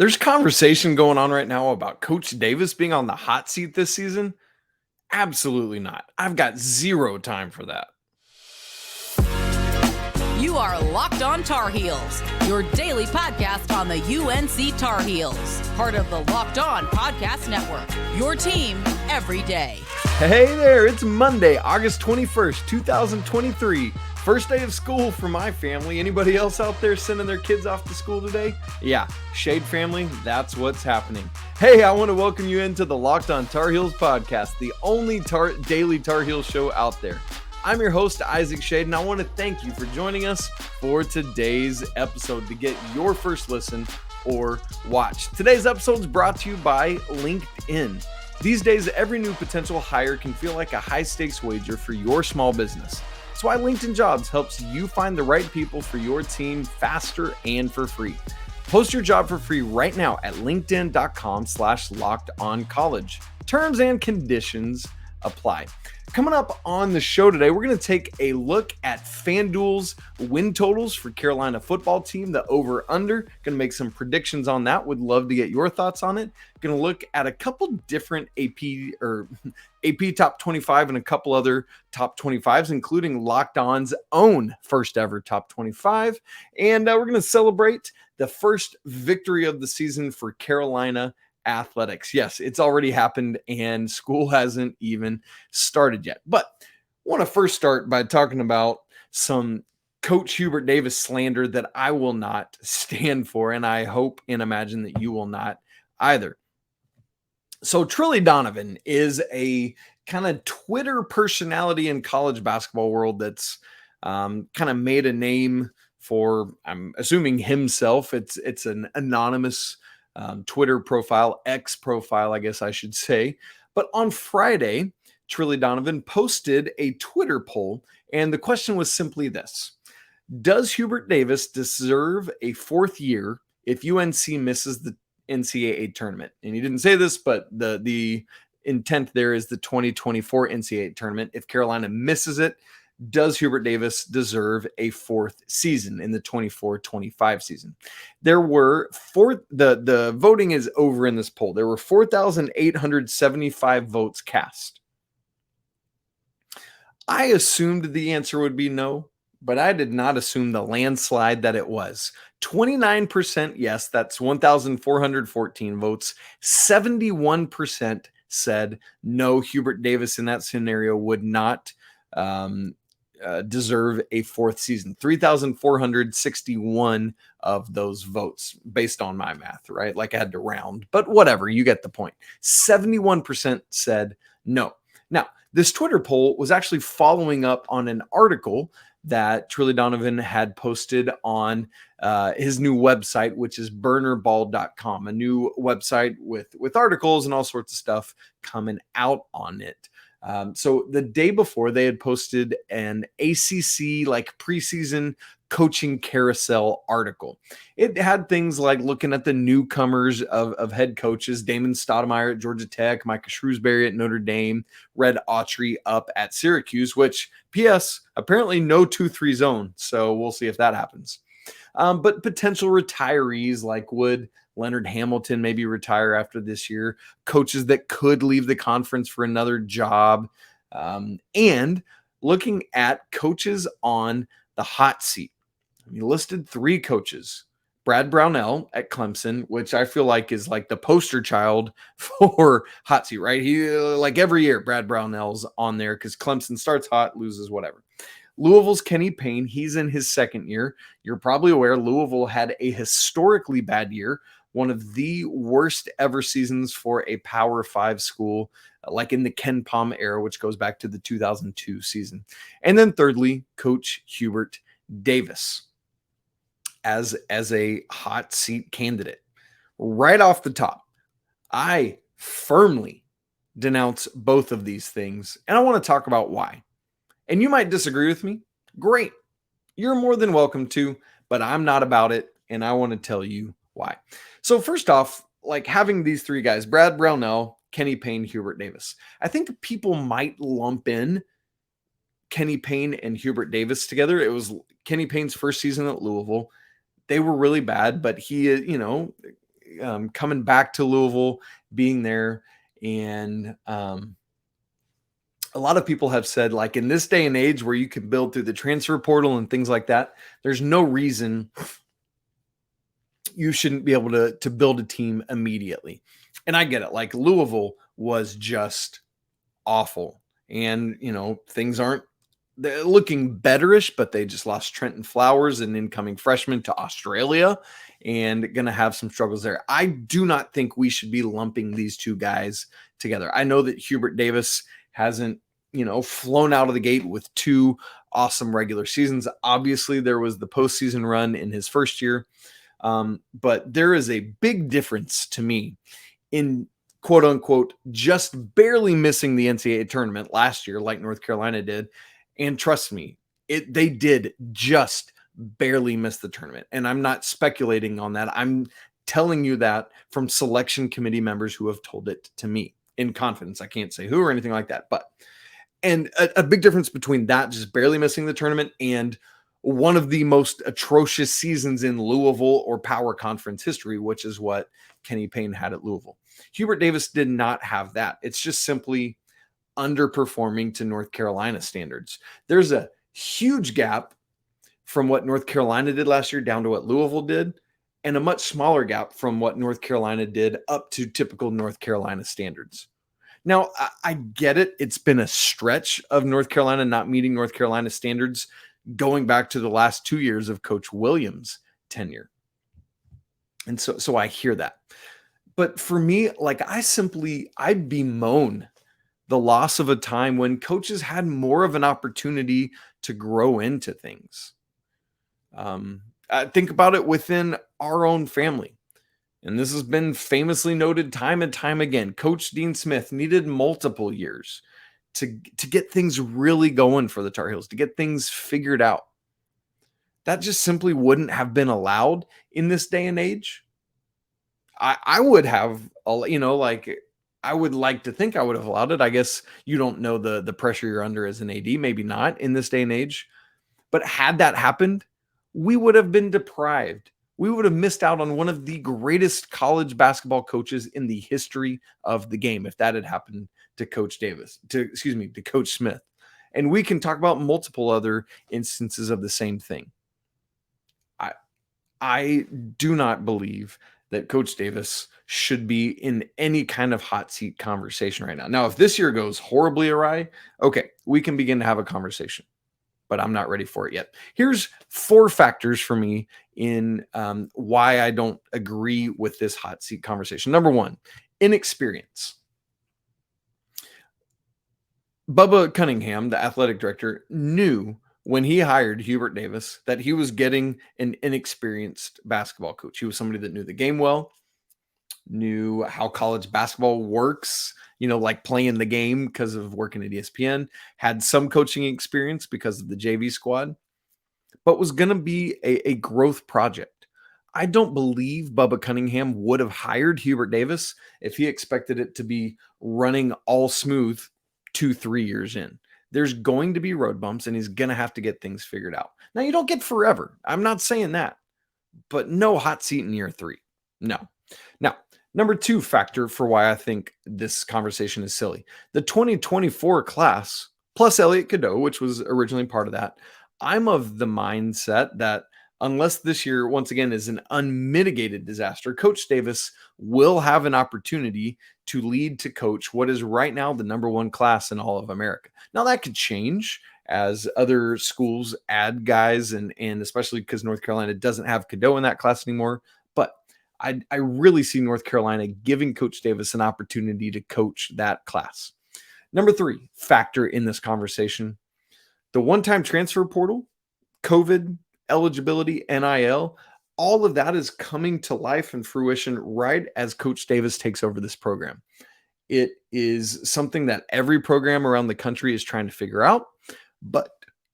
There's conversation going on right now about Coach Davis being on the hot seat this season. Absolutely not. I've got zero time for that. You are Locked On Tar Heels, your daily podcast on the UNC Tar Heels, part of the Locked On Podcast Network, your team every day. Hey there, it's Monday, August 21st, 2023. First day of school for my family. Anybody else out there sending their kids off to school today? Yeah, Schade family, that's what's happening. Hey, I want to welcome you into the Locked On Tar Heels podcast, the only daily Tar Heels show out there. I'm your host, Isaac Schade, and I want to thank you for joining us for today's episode to get your first listen or watch. Today's episode is brought to you by LinkedIn. These days, every new potential hire can feel like a high-stakes wager for your small business. That's why LinkedIn Jobs helps you find the right people for your team faster and for free. Post your job for free right now at linkedin.com/lockedoncollege. Terms and conditions apply. Coming up on the show today, we're going to take a look at FanDuel's win totals for Carolina football team, the over-under. Going to make some predictions on that. Would love to get your thoughts on it. Going to look at a couple different AP top 25 and a couple other top 25s, including Locked On's own first ever top 25. And we're going to celebrate the first victory of the season for Carolina athletics. Yes, it's already happened and school hasn't even started yet. But I want to first start by talking about some Coach Hubert Davis slander that I will not stand for, and I hope and imagine that you will not either. So Trilly Donovan is a kind of Twitter personality in college basketball world that's kind of made a name for, I'm assuming, himself. It's an anonymous Twitter profile, X profile, I guess I should say. But on Friday, Trilly Donovan posted a Twitter poll, and the question was simply this: does Hubert Davis deserve a fourth year if UNC misses the NCAA tournament? And he didn't say this, but the intent there is the 2024 NCAA tournament. If Carolina misses it, does Hubert Davis deserve a fourth season in the 24-25 season? There were the voting is over in this poll. There were 4,875 votes cast. I assumed the answer would be no, but I did not assume the landslide that it was. 29% yes, that's 1,414 votes. 71% said no, Hubert Davis in that scenario would not deserve a fourth season. 3,461 of those votes based on my math, right? Like I had to round, but whatever, you get the point. 71% said no. Now, this Twitter poll was actually following up on an article that Trilly Donovan had posted on his new website, which is burnerball.com, a new website with articles and all sorts of stuff coming out on it. So the day before, they had posted an ACC preseason coaching carousel article. It had things like looking at the newcomers of head coaches: Damon Stoudemire at Georgia Tech, Micah Shrewsbury at Notre Dame, Red Autry up at Syracuse, which, P.S., apparently no 2-3 zone. So we'll see if that happens. But potential retirees, like would Leonard Hamilton maybe retire after this year, coaches that could leave the conference for another job, and looking at coaches on the hot seat. He listed 3 coaches: Brad Brownell at Clemson, which I feel like is like the poster child for hot seat, right? He like every year, Brad Brownell's on there because Clemson starts hot, loses, whatever. Louisville's Kenny Payne, he's in his second year. You're probably aware Louisville had a historically bad year, one of the worst ever seasons for a Power 5 school, like in the Ken Pom era, which goes back to the 2002 season. And then thirdly, Coach Hubert Davis as a hot seat candidate. Right off the top, I firmly denounce both of these things, and I want to talk about why. And you might disagree with me. Great. You're more than welcome to, but I'm not about it, and I want to tell you why. So first off, like having these 3 guys, Brad Brownell, Kenny Payne, Hubert Davis, I think people might lump in Kenny Payne and Hubert Davis together. It was Kenny Payne's first season at Louisville. They were really bad, but he, coming back to Louisville, being there. And a lot of people have said, like, in this day and age where you can build through the transfer portal and things like that, there's no reason you shouldn't be able to build a team immediately. And I get it. Like, Louisville was just awful. And, things aren't, they're looking betterish, but they just lost Trenton Flowers, an incoming freshman, to Australia, and going to have some struggles there. I do not think we should be lumping these two guys together. I know that Hubert Davis hasn't, flown out of the gate with two awesome regular seasons. Obviously, there was the postseason run in his first year. But there is a big difference to me in, quote unquote, just barely missing the NCAA tournament last year, like North Carolina did. And trust me, they did just barely miss the tournament. And I'm not speculating on that. I'm telling you that from selection committee members who have told it to me in confidence. I can't say who or anything like that, and a big difference between that, just barely missing the tournament, and one of the most atrocious seasons in Louisville or Power Conference history, which is what Kenny Payne had at Louisville. Hubert Davis did not have that. It's just simply underperforming to North Carolina standards. There's a huge gap from what North Carolina did last year down to what Louisville did, and a much smaller gap from what North Carolina did up to typical North Carolina standards. Now, I get it. It's been a stretch of North Carolina not meeting North Carolina standards going back to the last 2 years of Coach Williams' tenure. And so I hear that. But for me, like, I bemoan the loss of a time when coaches had more of an opportunity to grow into things. Think about it within our own family. And this has been famously noted time and time again. Coach Dean Smith needed multiple years to get things really going for the Tar Heels, to get things figured out. That just simply wouldn't have been allowed in this day and age. I would have, I would like to think I would have allowed it. I guess you don't know the pressure you're under as an AD, maybe not in this day and age. But had that happened, we would have been deprived. We would have missed out on one of the greatest college basketball coaches in the history of the game if that had happened to Coach Smith. And we can talk about multiple other instances of the same thing. I do not believe that Coach Davis should be in any kind of hot seat conversation right now. Now, if this year goes horribly awry, okay, we can begin to have a conversation, but I'm not ready for it yet. Here's 4 factors for me in why I don't agree with this hot seat conversation. Number 1, inexperience. Bubba Cunningham, the athletic director, knew when he hired Hubert Davis that he was getting an inexperienced basketball coach. He was somebody that knew the game well, knew how college basketball works, like playing the game because of working at ESPN, had some coaching experience because of the JV squad, but was going to be a growth project. I don't believe Bubba Cunningham would have hired Hubert Davis if he expected it to be running all smooth 2-3 years in. There's going to be road bumps, and he's going to have to get things figured out. Now, you don't get forever. I'm not saying that, but no hot seat in year 3. No. Now, number 2 factor for why I think this conversation is silly. The 2024 class, plus Elliot Cadeau, which was originally part of that, I'm of the mindset that unless this year, once again, is an unmitigated disaster, Coach Davis will have an opportunity to lead to coach what is right now the number 1 class in all of America. Now, that could change as other schools add guys, and especially because North Carolina doesn't have Cadeau in that class anymore. But I really see North Carolina giving Coach Davis an opportunity to coach that class. Number 3 factor in this conversation, the one-time transfer portal, COVID, eligibility, NIL, all of that is coming to life and fruition right as Coach Davis takes over this program. It is something that every program around the country is trying to figure out, but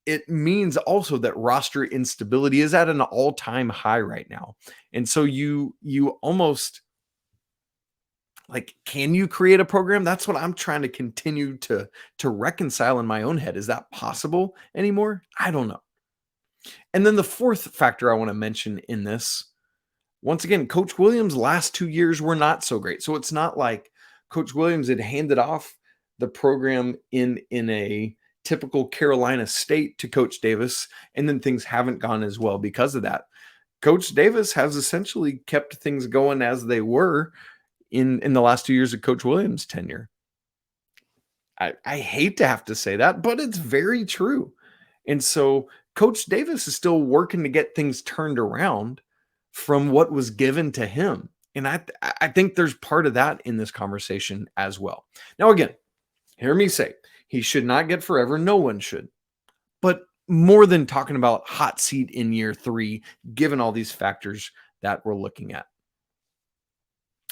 it means also that roster instability is at an all-time high right now. And so you almost, like, can you create a program? That's what I'm trying to continue to reconcile in my own head. Is that possible anymore? I don't know. And then the 4th factor I want to mention in this, Once again, Coach Williams' last 2 years were not so great. So it's not like Coach Williams had handed off the program in a typical Carolina state to Coach Davis, and then things haven't gone as well because of that. Coach Davis has essentially kept things going as they were in the last 2 years of Coach Williams' tenure. I hate to have to say that, but it's very true. And so Coach Davis is still working to get things turned around from what was given to him. And I think there's part of that in this conversation as well. Now, again, hear me say, he should not get forever. No one should. But more than talking about hot seat in year 3, given all these factors that we're looking at.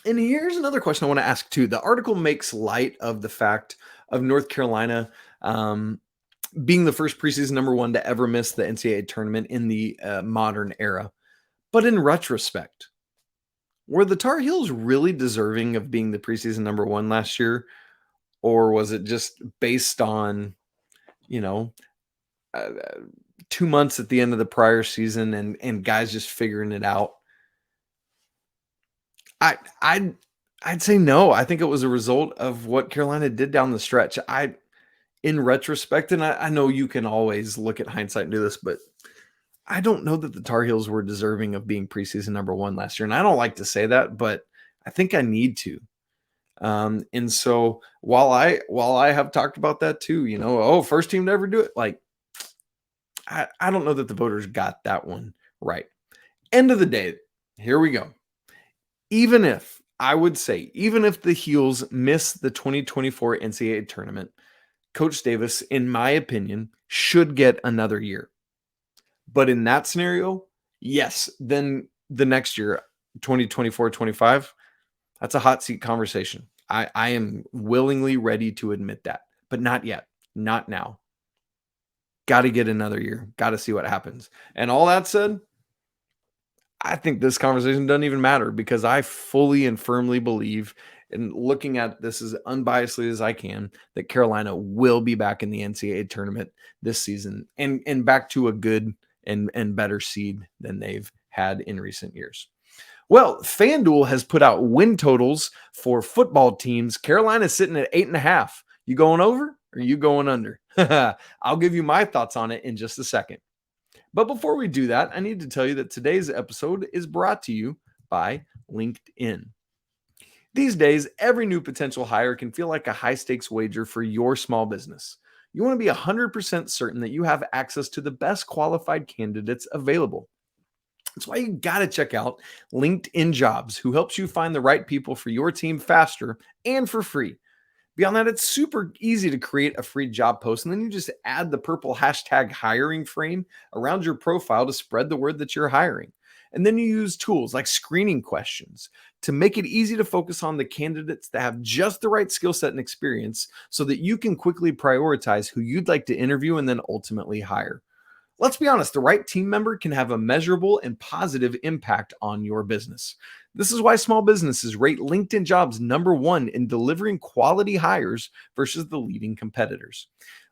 And here's another question I want to ask too. The article makes light of the fact of North Carolina being the first preseason number 1 to ever miss the NCAA tournament in the modern era. But in retrospect, were the Tar Heels really deserving of being the preseason number 1 last year? Or was it just based on, 2 months at the end of the prior season and guys just figuring it out? I'd say no. I think it was a result of what Carolina did down the stretch. In retrospect, and I know you can always look at hindsight and do this, but I don't know that the Tar Heels were deserving of being preseason number 1 last year. And I don't like to say that, but I think I need to. And so while I have talked about that too, first team to ever do it, like I don't know that the voters got that one right. End of the day, here we go. Even if the Heels miss the 2024 NCAA tournament, Coach Davis, in my opinion, should get another year. But in that scenario, yes, then the next year, 2024-25, that's a hot seat conversation. I am willingly ready to admit that, but not yet, not now. Got to get another year. Got to see what happens. And all that said, I think this conversation doesn't even matter because I fully and firmly believe, and looking at this as unbiasedly as I can, that Carolina will be back in the NCAA tournament this season and back to a good and better seed than they've had in recent years. Well, FanDuel has put out win totals for football teams. Carolina's sitting at 8.5. You going over or you going under? I'll give you my thoughts on it in just a second. But before we do that, I need to tell you that today's episode is brought to you by LinkedIn. These days, every new potential hire can feel like a high-stakes wager for your small business. You want to be 100% certain that you have access to the best qualified candidates available. That's why you got to check out LinkedIn Jobs, who helps you find the right people for your team faster and for free. Beyond that, it's super easy to create a free job post, and then you just add the purple hashtag hiring frame around your profile to spread the word that you're hiring. And then you use tools like screening questions to make it easy to focus on the candidates that have just the right skill set and experience so that you can quickly prioritize who you'd like to interview and then ultimately hire. Let's be honest, the right team member can have a measurable and positive impact on your business. This is why small businesses rate LinkedIn Jobs number 1 in delivering quality hires versus the leading competitors.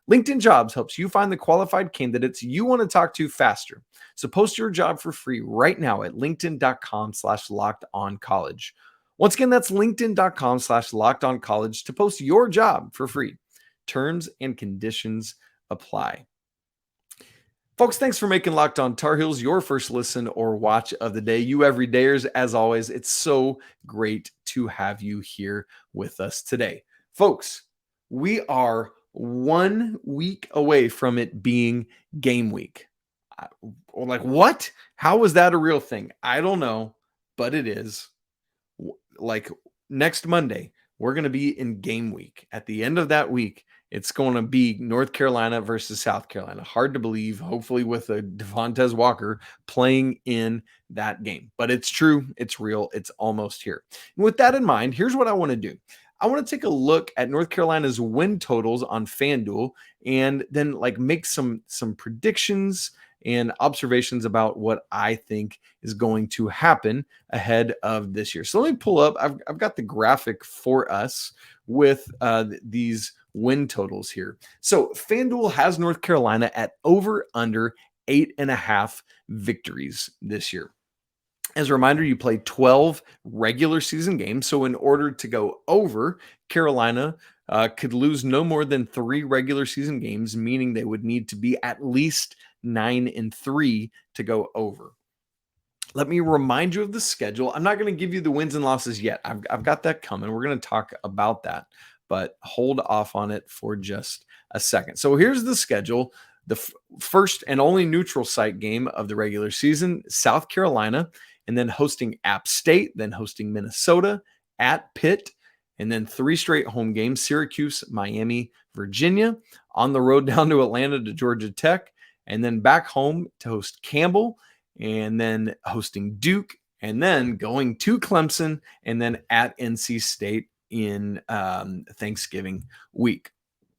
LinkedIn Jobs helps you find the qualified candidates you want to talk to faster. So post your job for free right now at linkedin.com/lockedoncollege. Once again, that's linkedin.com/lockedoncollege to post your job for free. Terms and conditions apply. Folks, thanks for making Locked On Tar Heels your first listen or watch of the day. You everydayers, as always, it's so great to have you here with us today. Folks, we are 1 week away from it being game week. Like, what? How is that a real thing? I don't know, but it is. Like, next Monday, we're going to be in game week. At the end of that week, it's going to be North Carolina versus South Carolina. Hard to believe, hopefully with a Devontae Walker playing in that game. But it's true. It's real. It's almost here. And with that in mind, here's what I want to do. I want to take a look at North Carolina's win totals on FanDuel and then make some predictions and observations about what I think is going to happen ahead of this year. So let me pull up. I've got the graphic for us with these win totals here. So FanDuel has North Carolina at over under 8.5 victories this year. As a reminder, you play 12 regular season games. So in order to go over, Carolina could lose no more than 3 regular season games, meaning they would need to be at least 9-3 to go over. Let me remind you of the schedule. I'm not going to give you the wins and losses yet. I've got that coming. We're going to talk about that, but hold off on it for just a second. So here's the schedule. The first and only neutral site game of the regular season, South Carolina, and then hosting App State, then hosting Minnesota, at Pitt, and then 3 straight home games, Syracuse, Miami, Virginia, on the road down to Atlanta to Georgia Tech, and then back home to host Campbell, and then hosting Duke, and then going to Clemson, and then at NC State in Thanksgiving week.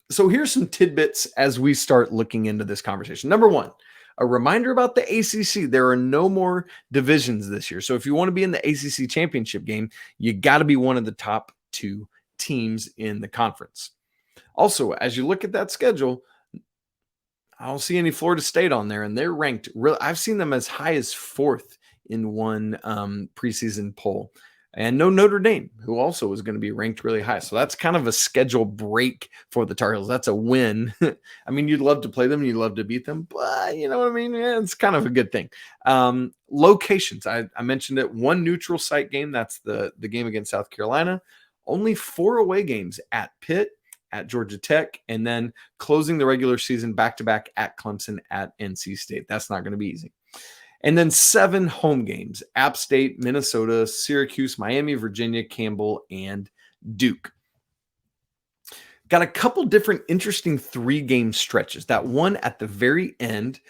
So here's some tidbits as we start looking into this conversation. Number one, a reminder about the ACC. There are no more divisions this year. So if you want to be in the ACC championship game, you got to be one of the top 2 teams in the conference. Also, as you look at that schedule, I don't see any Florida State on there, and they're ranked. I've seen them as high as 4th in one preseason poll. And no Notre Dame, who also is going to be ranked really high. So that's kind of a schedule break for the Tar Heels. That's a win. I mean, you'd love to play them. You'd love to beat them. But you know what I mean? Yeah, it's kind of a good thing. Locations. I mentioned it. 1 neutral site game. That's the game against South Carolina. Only 4 away games at Pitt, at Georgia Tech, and then closing the regular season back-to-back at Clemson, at NC State. That's not going to be easy. And then 7 home games, App State, Minnesota, Syracuse, Miami, Virginia, Campbell, and Duke. Got a couple different interesting 3-game stretches. That one at the very end,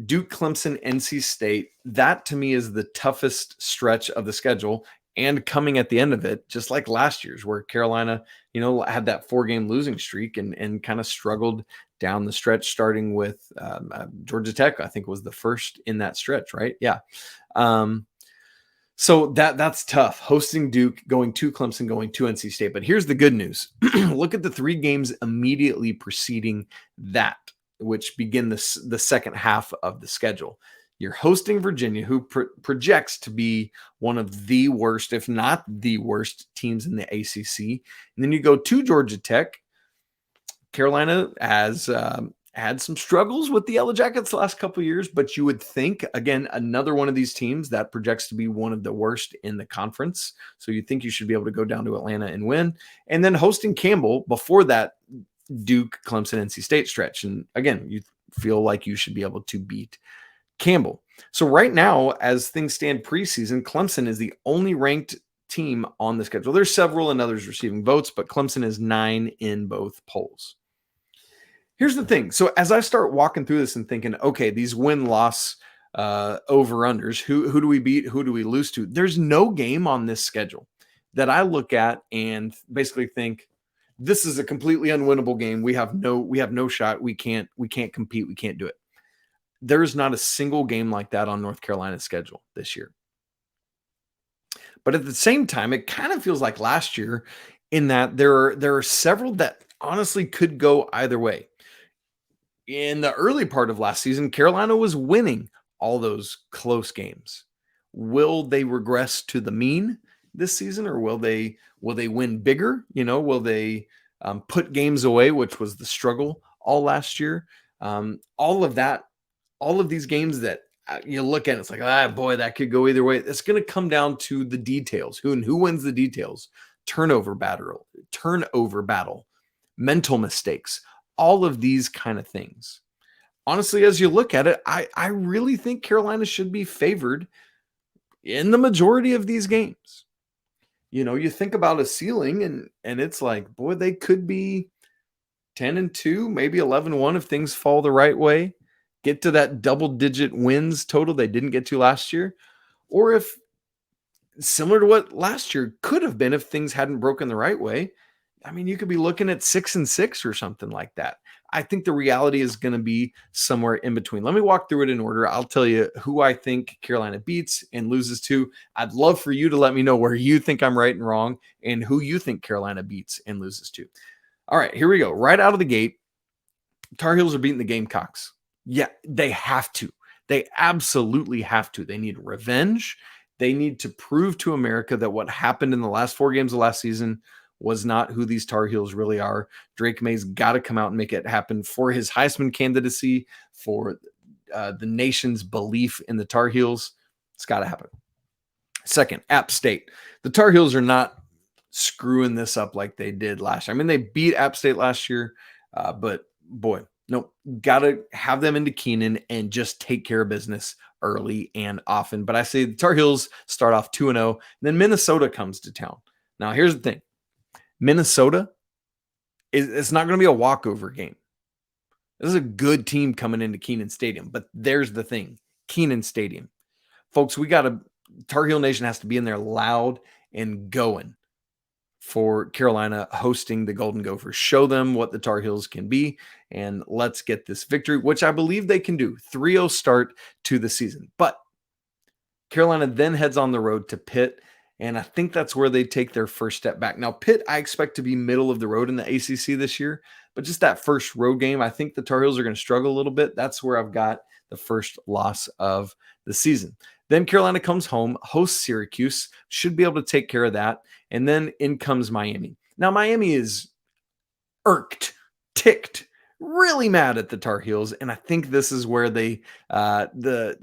Duke, Clemson, NC State, that to me is the toughest stretch of the schedule. And coming at the end of it, just like last year's, where Carolina, had that 4-game losing streak and kind of struggled down the stretch, starting with Georgia Tech, I think was the first in that stretch, right? Yeah. So that's tough. Hosting Duke, going to Clemson, going to NC State. But here's the good news. Look at the 3 games immediately preceding that, which begin the second half of the schedule. You're hosting Virginia, who projects to be one of the worst, if not the worst, teams in the ACC. And then you go to Georgia Tech. Carolina has had some struggles with the Yellow Jackets the last couple of years, but you would think, again, another one of these teams that projects to be one of the worst in the conference. So you think you should be able to go down to Atlanta and win. And then hosting Campbell before that Duke, Clemson, NC State stretch. And again, you feel like you should be able to beat Campbell. So right now, as things stand preseason, Clemson is the only ranked team on the schedule. There's several and others receiving votes, but Clemson is 9 in both polls. Here's the thing. So as I start walking through this and thinking, okay, these win-loss over-unders, who do we beat? Who do we lose to? There's no game on this schedule that I look at and basically think, this is a completely unwinnable game. We have no shot. We can't compete. We can't do it. There's not a single game like that on North Carolina's schedule this year. But at the same time, it kind of feels like last year in that there are several that honestly could go either way. In the early part of last season, Carolina was winning all those close games. Will they regress to the mean this season, or will they win bigger? Will they put games away, which was the struggle all last year? All of that. All of these games that you look at, it's like, boy, that could go either way. It's going to come down to the details. Who wins the details? Turnover battle, mental mistakes, all of these kind of things. Honestly, as you look at it, I really think Carolina should be favored in the majority of these games. You think about a ceiling and it's like, boy, they could be 10-2, maybe 11-1 if things fall the right way. Get to that double-digit wins total they didn't get to last year. Or if, similar to what last year could have been if things hadn't broken the right way, I mean, you could be looking at 6-6 or something like that. I think the reality is going to be somewhere in between. Let me walk through it in order. I'll tell you who I think Carolina beats and loses to. I'd love for you to let me know where you think I'm right and wrong and who you think Carolina beats and loses to. All right, here we go. Right out of the gate, Tar Heels are beating the Gamecocks. Yeah, they have to. They absolutely have to. They need revenge. They need to prove to America that what happened in the last 4 games of last season was not who these Tar Heels really are. Drake May's got to come out and make it happen for his Heisman candidacy, for the nation's belief in the Tar Heels. It's got to happen. Second, App State. The Tar Heels are not screwing this up like they did last year. I mean, they beat App State last year, but boy, no, got to have them into Keenan and just take care of business early and often. But I say the Tar Heels start off 2-0, then Minnesota comes to town. Now, here's the thing. Minnesota, it's not going to be a walkover game. This is a good team coming into Kenan Stadium, but there's the thing. Kenan Stadium. Folks, Tar Heel Nation has to be in there loud and going for Carolina hosting the Golden Gophers. Show them what the Tar Heels can be, and let's get this victory, which I believe they can do. 3-0 start to the season. But Carolina then heads on the road to Pitt, and I think that's where they take their first step back. Now, Pitt, I expect to be middle of the road in the ACC this year, but just that first road game, I think the Tar Heels are going to struggle a little bit. That's where I've got the first loss of the season. Then Carolina comes home, hosts Syracuse, should be able to take care of that, and then in comes Miami. Now, Miami is irked, ticked, really mad at the Tar Heels, and I think this is where they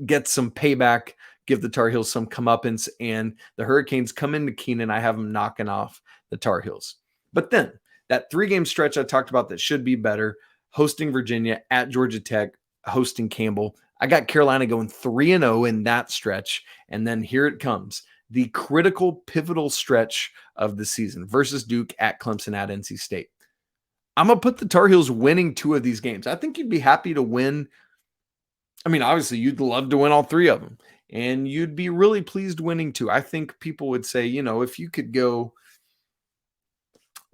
get some payback, give the Tar Heels some comeuppance, and the Hurricanes come into Kenan. I have them knocking off the Tar Heels. But then that 3-game stretch I talked about that should be better, hosting Virginia, at Georgia Tech, hosting Campbell. I got Carolina going 3-0 in that stretch, and then here it comes. The critical, pivotal stretch of the season versus Duke, at Clemson, at NC State. I'm going to put the Tar Heels winning 2 of these games. I think you'd be happy to win. I mean, obviously, you'd love to win all 3 of them, and you'd be really pleased winning 2. I think people would say, if you could go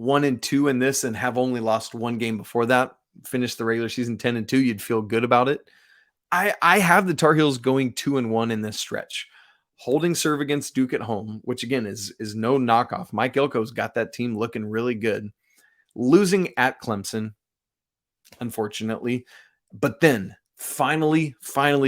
1-2 in this and have only lost 1 game before that, finish the regular season 10-2, you'd feel good about it. I have the Tar Heels going 2-1 in this stretch. Holding serve against Duke at home, which again is no knockoff. Mike Elko's got that team looking really good. Losing at Clemson, unfortunately, but then finally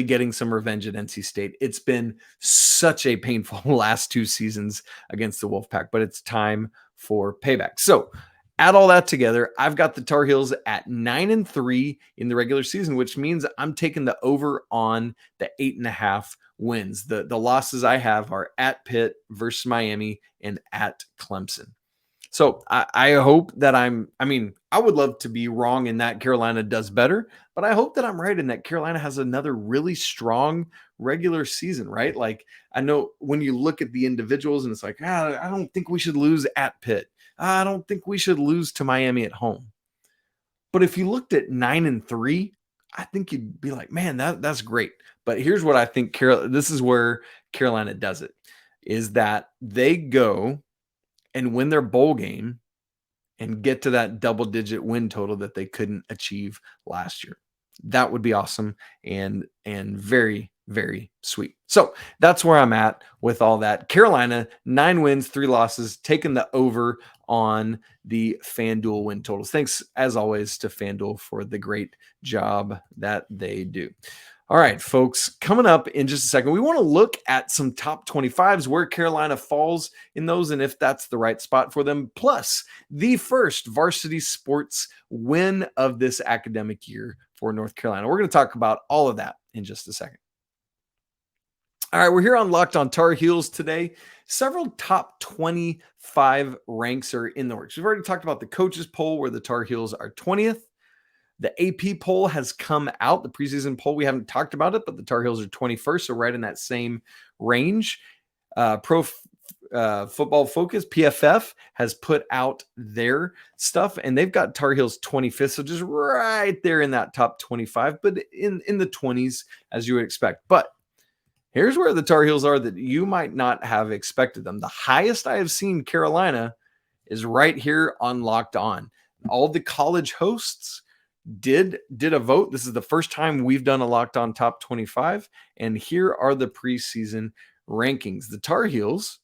getting some revenge at NC State. It's been such a painful last 2 seasons against the Wolfpack, but it's time for payback. So add all that together, I've got the Tar Heels at 9-3 in the regular season, which means I'm taking the over on the 8.5 wins. The losses I have are at Pitt versus Miami and at Clemson. So I hope that I would love to be wrong in that Carolina does better, but I hope that I'm right in that Carolina has another really strong regular season, right? Like, I know when you look at the individuals and it's like, I don't think we should lose at Pitt. I don't think we should lose to Miami at home. But if you looked at 9-3, I think you'd be like, man, that's great. But here's what I think this is where Carolina does it, is that they go and win their bowl game and get to that double-digit win total that they couldn't achieve last year. That would be awesome and very, very sweet. So that's where I'm at with all that. Carolina, 9 wins, 3 losses, taking the over on the FanDuel win totals. Thanks, as always, to FanDuel for the great job that they do. All right, folks, coming up in just a second, we want to look at some top 25s, where Carolina falls in those and if that's the right spot for them, plus the first varsity sports win of this academic year for North Carolina. We're going to talk about all of that in just a second. All right, we're here on Locked On Tar Heels today. Several top 25 ranks are in the works. We've already talked about the coaches poll, where the Tar Heels are 20th. The AP poll has come out, the preseason poll. We haven't talked about it, but the Tar Heels are 21st, so right in that same range. Pro Football Focus, PFF, has put out their stuff, and they've got Tar Heels 25th, so just right there in that top 25, but in the 20s, as you would expect. But here's where the Tar Heels are that you might not have expected them. The highest I have seen Carolina is right here on Locked On. All the college hosts did a vote. This is the first time we've done a Locked On top 25, and here are the preseason rankings. The Tar Heels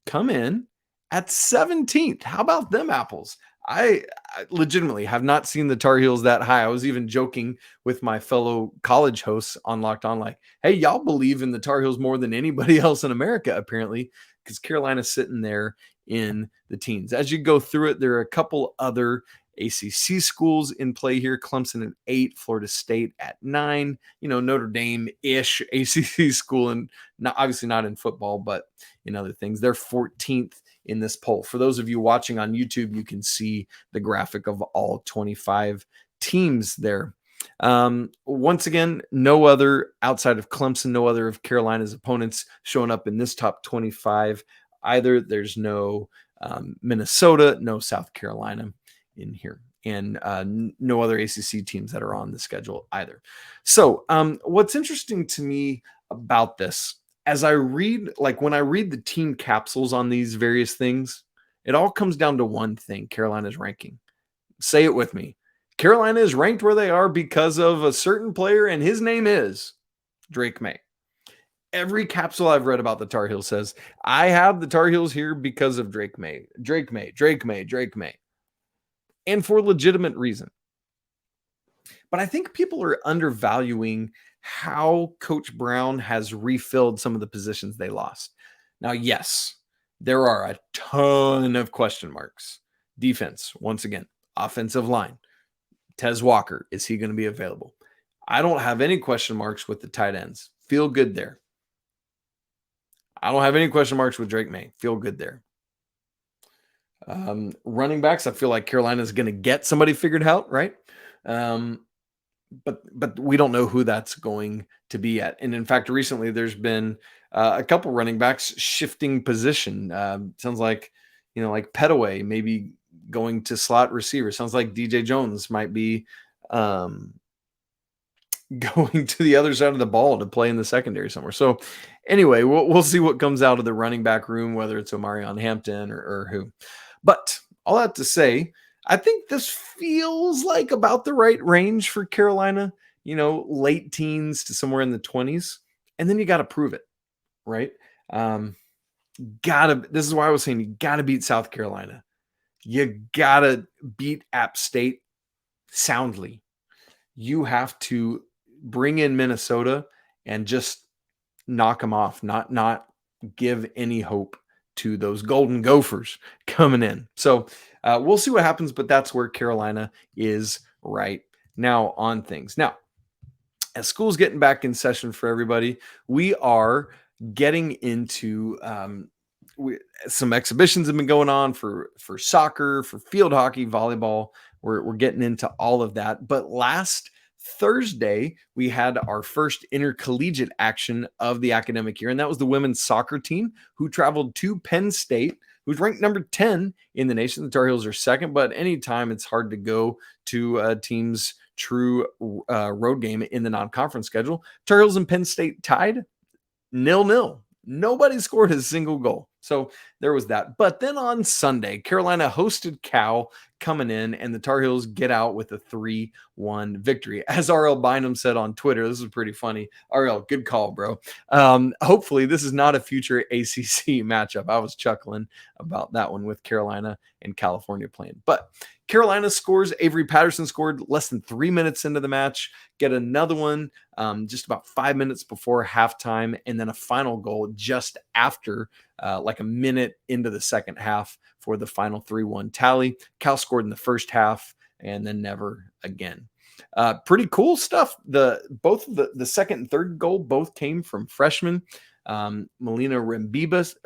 come in at 17th. How about them apples? I legitimately have not seen the Tar Heels that high. I was even joking with my fellow college hosts on Locked On, like, hey, y'all believe in the Tar Heels more than anybody else in America, apparently, because Carolina's sitting there in the teens. As you go through it, there are a couple other ACC schools in play here. Clemson at 8, Florida State at 9, Notre Dame-ish ACC school, and obviously not in football, but in other things. They're 14th in this poll. For those of you watching on YouTube, you can see the graphic of all 25 teams there. Once again, no other outside of Clemson, no other of Carolina's opponents showing up in this top 25 either. There's no Minnesota, no South Carolina in here, and no other ACC teams that are on the schedule either. So what's interesting to me about this, as I read, like when I read the team capsules on these various things, it all comes down to one thing: Carolina's ranking. Say it with me. Carolina is ranked where they are because of a certain player, and his name is Drake May. Every capsule I've read about the Tar Heels says, I have the Tar Heels here because of Drake May. Drake May, Drake May, Drake May. And for legitimate reason. But I think people are undervaluing how Coach Brown has refilled some of the positions they lost. Now, yes, there are a ton of question marks. Defense, once again, offensive line. Tez Walker, is he going to be available? I don't have any question marks with the tight ends. Feel good there. I don't have any question marks with Drake May. Feel good there. Running backs, I feel like Carolina is going to get somebody figured out, right? But we don't know who that's going to be yet. And in fact, recently there's been a couple running backs shifting position. Sounds like, like Petaway maybe going to slot receiver. Sounds like DJ Jones might be going to the other side of the ball to play in the secondary somewhere. So anyway, we'll see what comes out of the running back room, whether it's Omarion Hampton or who. But all that to say, I think this feels like about the right range for Carolina, late teens to somewhere in the 20s. And then you got to prove it, right? This is why I was saying you got to beat South Carolina. You got to beat App State soundly. You have to bring in Minnesota and just knock them off, not give any hope to those Golden Gophers coming in. So we'll see what happens, but that's where Carolina is right now on things. Now, as school's getting back in session for everybody, we are getting into some exhibitions have been going on for soccer, for field hockey, volleyball. We're getting into all of that. But last Thursday, we had our first intercollegiate action of the academic year, and that was the women's soccer team who traveled to Penn State, who's ranked number 10 in the nation. The Tar Heels are second, but anytime it's hard to go to a team's true road game in the non-conference schedule. Tar Heels and Penn State tied 0-0. Nobody scored a single goal. So there was that. But then on Sunday, Carolina hosted Cal coming in, and the Tar Heels get out with a 3-1 victory. As RL Bynum said on Twitter, this is pretty funny. RL, good call, bro. Hopefully this is not a future ACC matchup. I was chuckling about that one with Carolina and California playing. But Carolina scores. Avery Patterson scored less than 3 minutes into the match. Get another one just about 5 minutes before halftime, and then a final goal just after like a minute into the second half for the final 3-1 tally. Cal scored in the first half and then never again. Pretty cool stuff. Both the second and third goal both came from freshmen. Melina Rabimbas,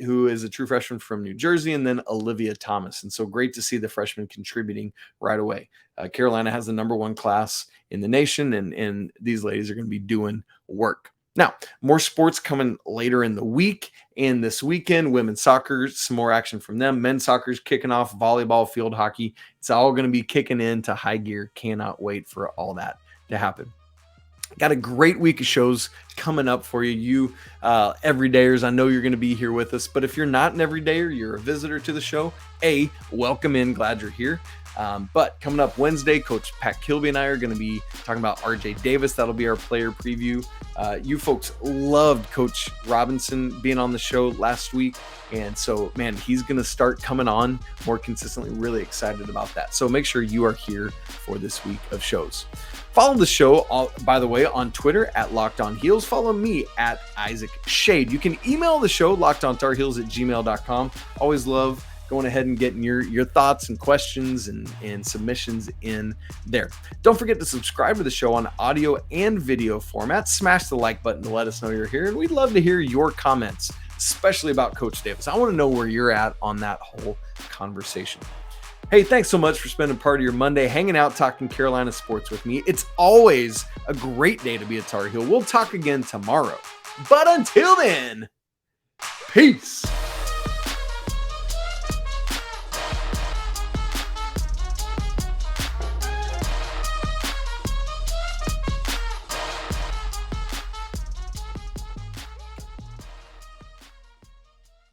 who is a true freshman from New Jersey, and then Olivia Thomas. And so great to see the freshmen contributing right away. Carolina has the number one class in the nation, and these ladies are going to be doing work. Now, more sports coming later in the week and this weekend. Women's soccer, some more action from them. Men's soccer is kicking off. Volleyball, field hockey. It's all going to be kicking into high gear. Cannot wait for all that to happen. Got a great week of shows coming up for you. Everydayers, I know you're going to be here with us, but if you're not an everydayer, you're a visitor to the show, welcome in. Glad you're here. But coming up Wednesday, Coach Pat Kilby and I are going to be talking about RJ Davis. That'll be our player preview. You folks loved Coach Robinson being on the show last week. And so, man, he's going to start coming on more consistently. Really excited about that. So make sure you are here for this week of shows. Follow the show, by the way, on Twitter at Locked On Heels. Follow me at Isaac Schade. You can email the show, lockedontarheels@gmail.com. Always love going ahead and getting your thoughts and questions and submissions in there. Don't forget to subscribe to the show on audio and video format. Smash the like button to let us know you're here. And we'd love to hear your comments, especially about Coach Davis. I want to know where you're at on that whole conversation. Hey, thanks so much for spending part of your Monday hanging out, talking Carolina sports with me. It's always a great day to be a Tar Heel. We'll talk again tomorrow. But until then, peace.